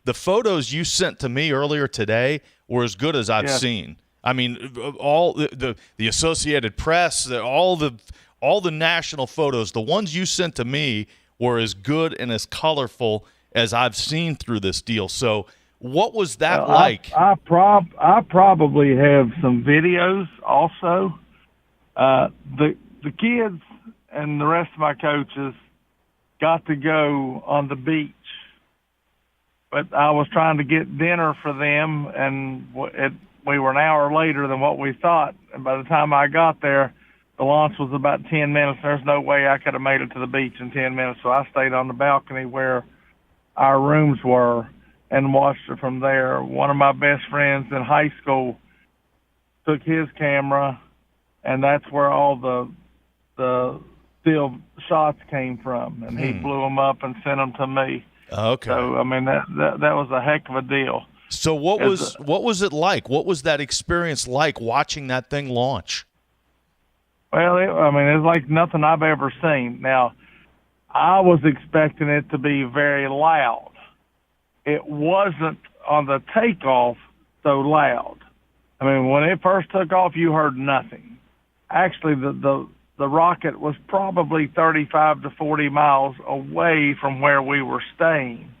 the photos you sent to me earlier today were as good as I've seen. I mean, all the Associated Press, all the national photos, the ones you sent to me were as good and as colorful as I've seen through this deal. So what was that like? I probably have some videos also. The kids and the rest of my coaches got to go on the beach, but I was trying to get dinner for them, and we were an hour later than what we thought. And by the time I got there, the launch was about 10 minutes. There's no way I could have made it to the beach in 10 minutes. So I stayed on the balcony where our rooms were and watched it from there. One of my best friends in high school took his camera, and that's where all the still shots came from. And he blew them up and sent them to me. Okay. So, I mean, that was a heck of a deal. So what was it like? What was that experience like watching that thing launch? Well, it's like nothing I've ever seen. Now, I was expecting it to be very loud. It wasn't on the takeoff so loud. I mean, when it first took off, you heard nothing. Actually, the rocket was probably 35 to 40 miles away from where we were staying.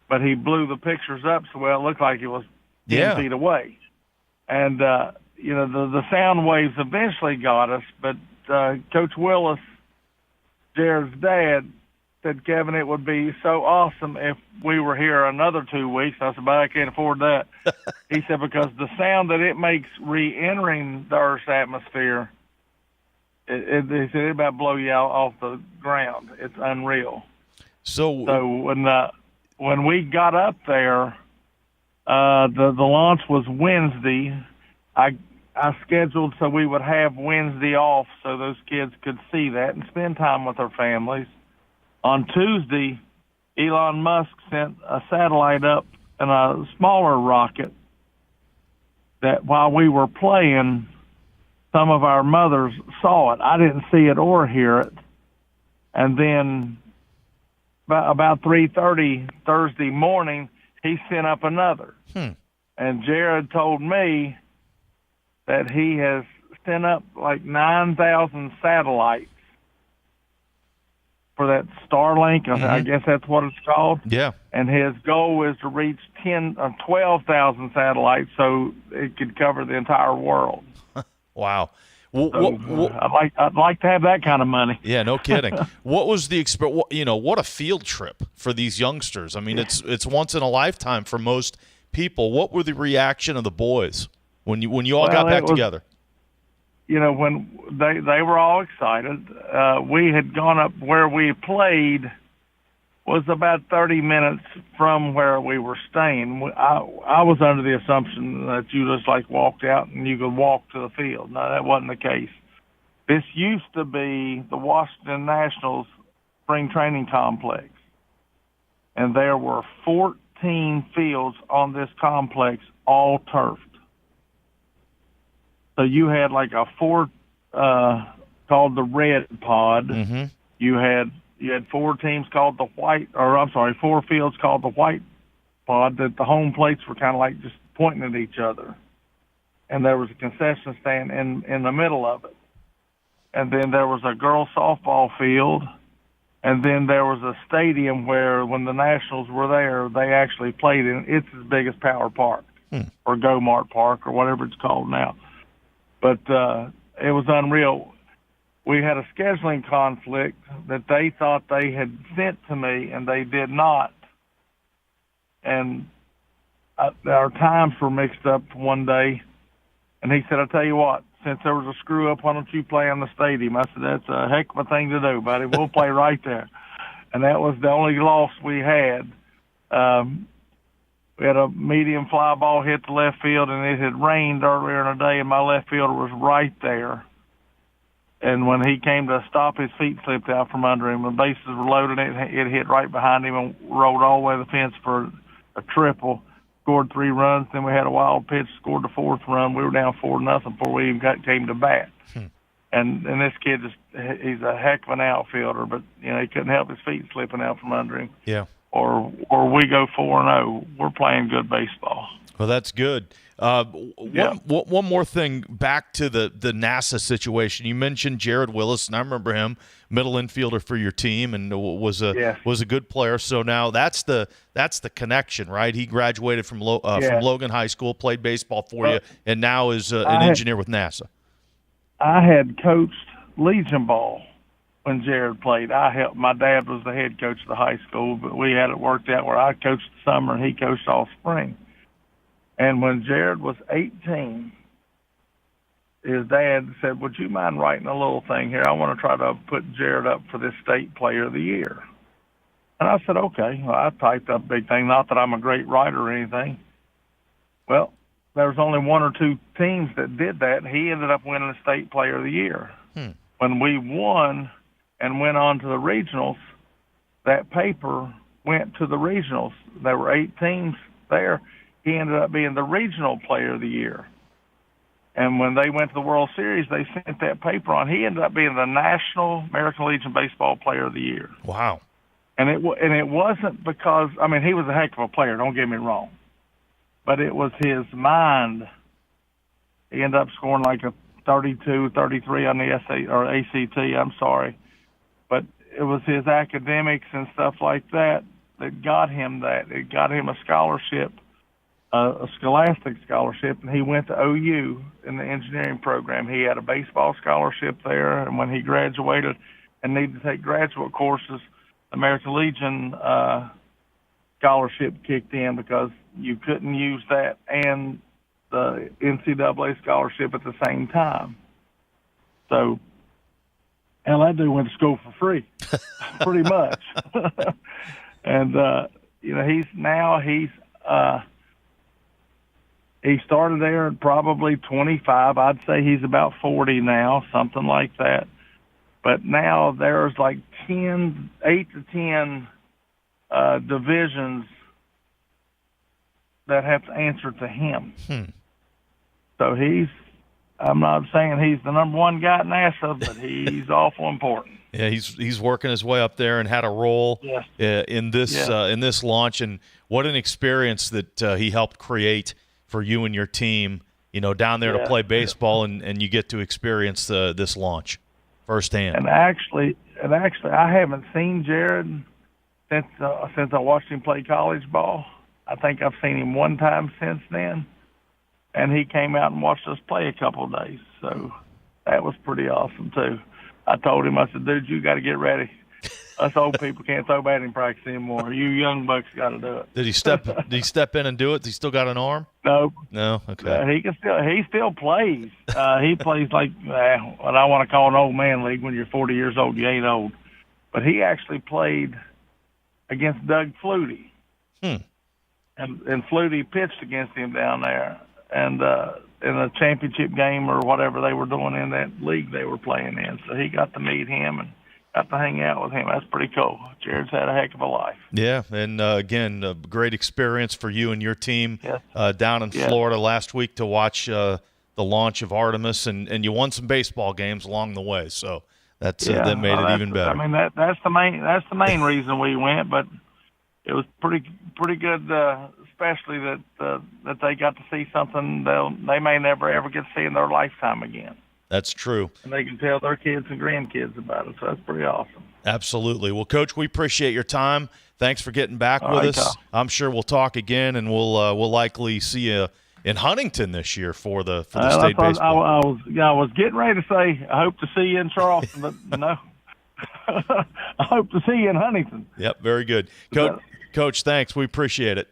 But he blew the pictures up so well it looked like it was 10 feet away. And, the sound waves eventually got us, but Coach Willis, Jared's dad, said, Kevin, it would be so awesome if we were here another 2 weeks. I said, but I can't afford that. He said, because the sound that it makes re-entering the Earth's atmosphere They said it about blow you out off the ground. It's unreal. So when we got up there, the launch was Wednesday. I scheduled so we would have Wednesday off so those kids could see that and spend time with their families. On Tuesday, Elon Musk sent a satellite up in a smaller rocket that while we were playing, some of our mothers saw it. I didn't see it or hear it. And then about 3:30 Thursday morning, he sent up another. And Jared told me that he has sent up like 9,000 satellites for that Starlink. I guess that's what it's called. Yeah. And his goal is to reach 12,000 satellites so it could cover the entire world. Wow. I'd like to have that kind of money. Yeah, no kidding. What was the experience? What a field trip for these youngsters. I mean, it's once in a lifetime for most people. What were the reaction of the boys when you all got back together? When they were all excited. We had gone up where we played was about 30 minutes from where we were staying. I was under the assumption that you just walked out and you could walk to the field. No, that wasn't the case. This used to be the Washington Nationals spring training complex, and there were 14 fields on this complex, all turfed. So you had like a called the Red Pod. Mm-hmm. You had 4 teams called the White, 4 fields called the White Pod. That the home plates were kind of like just pointing at each other, and there was a concession stand in the middle of it. And then there was a girls softball field, and then there was a stadium where when the Nationals were there, they actually played in. It's as big as Power Park or Go-Mart Park or whatever it's called now. But it was unreal. We had a scheduling conflict that they thought they had sent to me, and they did not. And our times were mixed up one day. And he said, "I'll tell you what, since there was a screw-up, why don't you play in the stadium?" I said, "That's a heck of a thing to do, buddy. We'll play right there." And that was the only loss we had. We had a medium fly ball hit the left field, and it had rained earlier in the day, and my left fielder was right there. And when he came to stop, his feet slipped out from under him. The bases were loaded. It hit right behind him and rolled all the way to the fence for a triple. Scored 3 runs. Then we had a wild pitch, scored the 4th run. We were down 4-0 before we even came to bat. And this kid he's a heck of an outfielder, but he couldn't help his feet slipping out from under him. Yeah. Or we go 4-0. We're playing good baseball. Well, that's good. One more thing back to the NASA situation. You mentioned Jared Willis, and I remember him, middle infielder for your team, and was a good player. So now that's the connection, right? He graduated from Logan High School, played baseball for you, and now is an engineer with NASA. I had coached Legion ball when Jared played. My dad was the head coach of the high school, but we had it worked out where I coached the summer and he coached all spring. And when Jared was 18, his dad said, "Would you mind writing a little thing here? I want to try to put Jared up for this state player of the year." And I said, "Okay." Well, I typed up a big thing. Not that I'm a great writer or anything. Well, there was only 1 or 2 teams that did that. He ended up winning the state player of the year. When we won and went on to the regionals, that paper went to the regionals. There were 8 teams there. He ended up being the regional player of the year. And when they went to the World Series, they sent that paper on. He ended up being the National American Legion Baseball Player of the Year. Wow. And it wasn't because, he was a heck of a player, don't get me wrong. But it was his mind. He ended up scoring like a 32, 33 on the ACT, I'm sorry. But it was his academics and stuff like that got him that. It got him a scholarship, a scholastic scholarship, and he went to OU in the engineering program. He had a baseball scholarship there, and when he graduated and needed to take graduate courses, the American Legion scholarship kicked in because you couldn't use that and the NCAA scholarship at the same time. So Hell, that dude went to school for free, pretty much. And, he started there at probably 25. I'd say he's about 40 now, something like that. But now there's like 8 to 10 divisions that have to answer to him. So I'm not saying he's the number one guy at NASA, but he's awful important. Yeah, he's working his way up there and had a role in this launch. And what an experience that he helped create for you and your team, down there to play baseball, and you get to experience this launch firsthand. And actually, I haven't seen Jared since I watched him play college ball. I think I've seen him one time since then, and he came out and watched us play a couple of days. So that was pretty awesome too. I told him, I said, dude, you got to get ready. Us old people can't throw batting practice anymore. You young bucks got to do it. Did he step in and do it? Does he still got an arm? No. No. Okay. He still plays. He plays like what I want to call an old man league. When you're 40 years old, you ain't old. But he actually played against Doug Flutie, and Flutie pitched against him down there, and in a championship game or whatever they were doing in that league they were playing in. So he got to meet him and got to hang out with him. That's pretty cool. Jared's had a heck of a life. Yeah, and again, a great experience for you and your team down in Florida last week to watch the launch of Artemis, and you won some baseball games along the way. So that made it even better. I mean, that's the main reason we went, but it was pretty good, especially that they got to see something they may never ever get to see in their lifetime again. That's true. And they can tell their kids and grandkids about it, so that's pretty awesome. Absolutely. Well, Coach, we appreciate your time. Thanks for getting back with us. I'm sure we'll talk again, and we'll likely see you in Huntington this year for the state baseball. I was getting ready to say I hope to see you in Charleston, but no. I hope to see you in Huntington. Yep, very good. Coach, thanks. We appreciate it.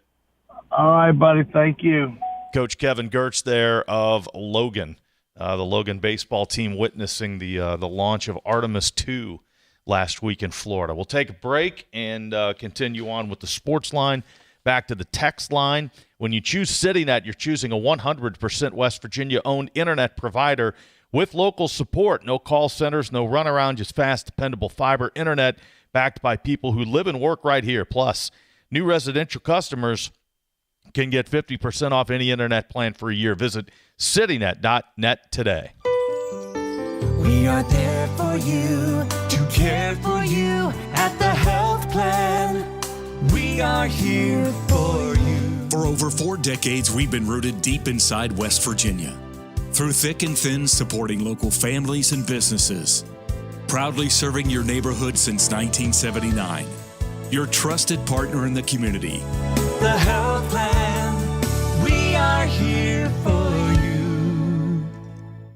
All right, buddy. Thank you. Coach Kevin Gertz there of Logan. The Logan baseball team witnessing the launch of Artemis II last week in Florida. We'll take a break and continue on with the sports line. Back to the text line. When you choose CityNet, you're choosing a 100% West Virginia-owned internet provider with local support. No call centers, no runaround, just fast, dependable fiber internet backed by people who live and work right here. Plus, new residential customers can get 50% off any internet plan for a year. Visit citynet.net today. We are there for you, to care for you at the health plan. We are here for you. For over 4 decades, we've been rooted deep inside West Virginia. Through thick and thin, supporting local families and businesses. Proudly serving your neighborhood since 1979. Your trusted partner in the community. The health plan, we are here for you.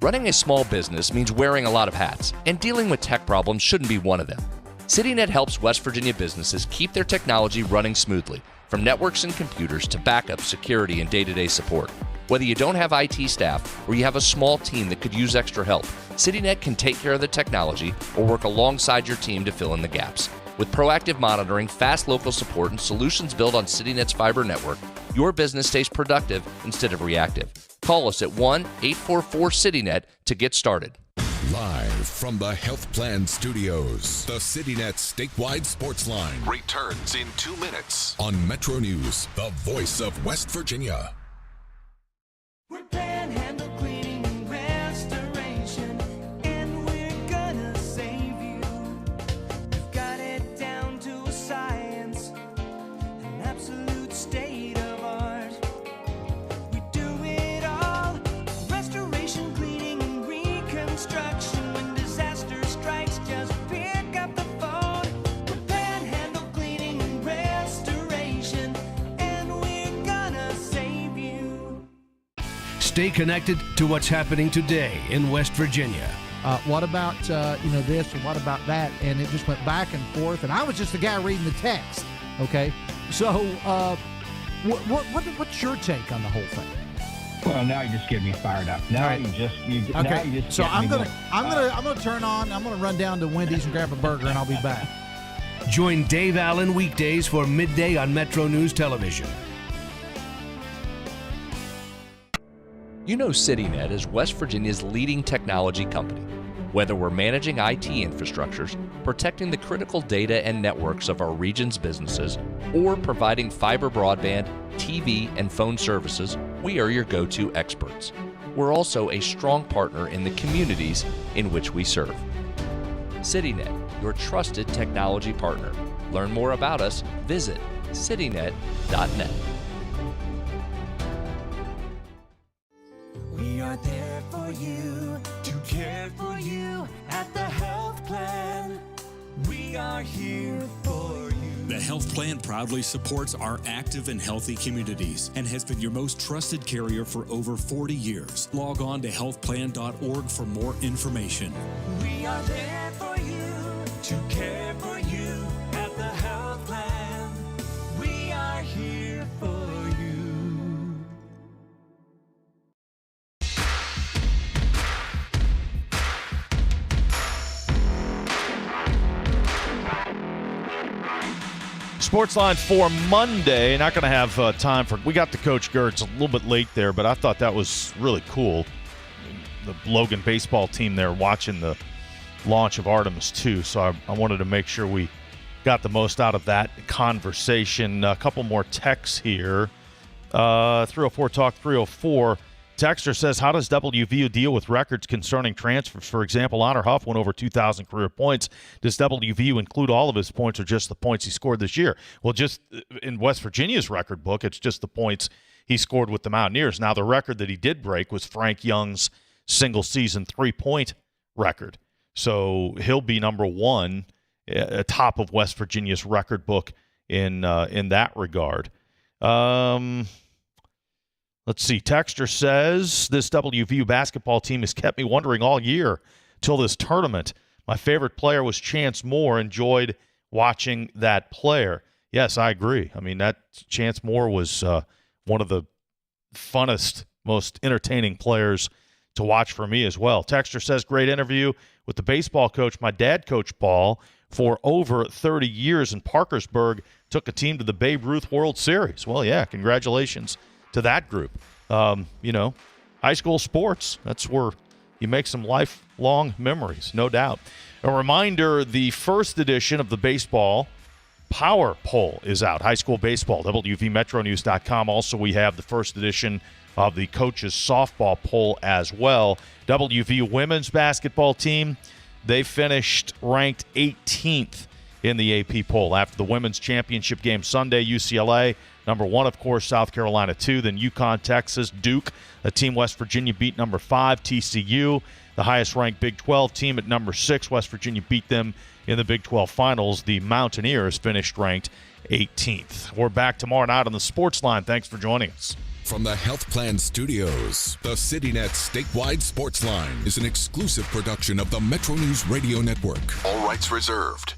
Running a small business means wearing a lot of hats, and dealing with tech problems shouldn't be one of them. CityNet helps West Virginia businesses keep their technology running smoothly, from networks and computers to backup, security, and day-to-day support. Whether you don't have IT staff or you have a small team that could use extra help, CityNet can take care of the technology or work alongside your team to fill in the gaps. With proactive monitoring, fast local support, and solutions built on CityNet's fiber network, your business stays productive instead of reactive. Call us at 1-844-CityNet to get started. Live from the Health Plan Studios, the CityNet statewide sports line returns in 2 minutes on Metro News, the voice of West Virginia. We're Panhandle Cleaning and Restoration, and we're gonna save you. We've got it down to a science, an absolute state of art. We do it all, restoration, cleaning, and reconstruction. When disaster strikes, just pick up the phone. We're Panhandle Cleaning and Restoration, and we're gonna save you. Stay connected to what's happening today in West Virginia. What about this, or what about that? And it just went back and forth, and I was just the guy reading the text. Okay, so what's your take on the whole thing? Well, now you're just getting me fired up. Now right. you just So I'm going. gonna turn on. I'm gonna run down to Wendy's and grab a burger, and I'll be back. Join Dave Allen weekdays for midday on Metro News Television. You know CityNet is West Virginia's leading technology company. Whether we're managing IT infrastructures, protecting the critical data and networks of our region's businesses, or providing fiber broadband, TV, and phone services, we are your go-to experts. We're also a strong partner in the communities in which we serve. CityNet, your trusted technology partner. Learn more about us, visit citynet.net. We are there for you, to care for you at the health plan. We are here for you. The Health Plan proudly supports our active and healthy communities and has been your most trusted carrier for over 40 years. Log on to healthplan.org for more information. We are there for you, to care for you at the health plan. We are here for you. Sportsline for Monday. Not going to have time for. We got to Coach Gertz a little bit late there, but I thought that was really cool. The Logan baseball team there watching the launch of Artemis II. So I wanted to make sure we got the most out of that conversation. A couple more texts here. 304 Talk 304. Texter says, how does WVU deal with records concerning transfers? For example, Honor Huff went over 2,000 career points. Does WVU include all of his points or just the points he scored this year? Well, just in West Virginia's record book, it's just the points he scored with the Mountaineers. Now, the record that he did break was Frank Young's single-season three-point record. So he'll be number one atop of West Virginia's record book in that regard. Let's see. Texter says, this WVU basketball team has kept me wondering all year till this tournament. My favorite player was Chance Moore. Enjoyed watching that player. Yes, I agree. I mean, that Chance Moore was one of the funnest, most entertaining players to watch for me as well. Texter says, great interview with the baseball coach. My dad coached ball for over 30 years in Parkersburg, took a team to the Babe Ruth World Series. Well, yeah, congratulations to that group. High school sports, that's where you make some lifelong memories, no doubt. A reminder, the first edition of the baseball power poll is out. High school baseball, WVMetroNews.com. Also, we have the first edition of the coaches softball poll as well. WVU women's basketball team, they finished ranked 18th in the AP poll after the women's championship game Sunday. UCLA, number one, of course, South Carolina 2, then UConn, Texas, Duke, a team West Virginia beat number 5, TCU, the highest-ranked Big 12 team at number 6. West Virginia beat them in the Big 12 finals. The Mountaineers finished ranked 18th. We're back tomorrow night on the Sportsline. Thanks for joining us. From the Health Plan Studios, the CityNet statewide Sportsline is an exclusive production of the Metro News Radio Network. All rights reserved.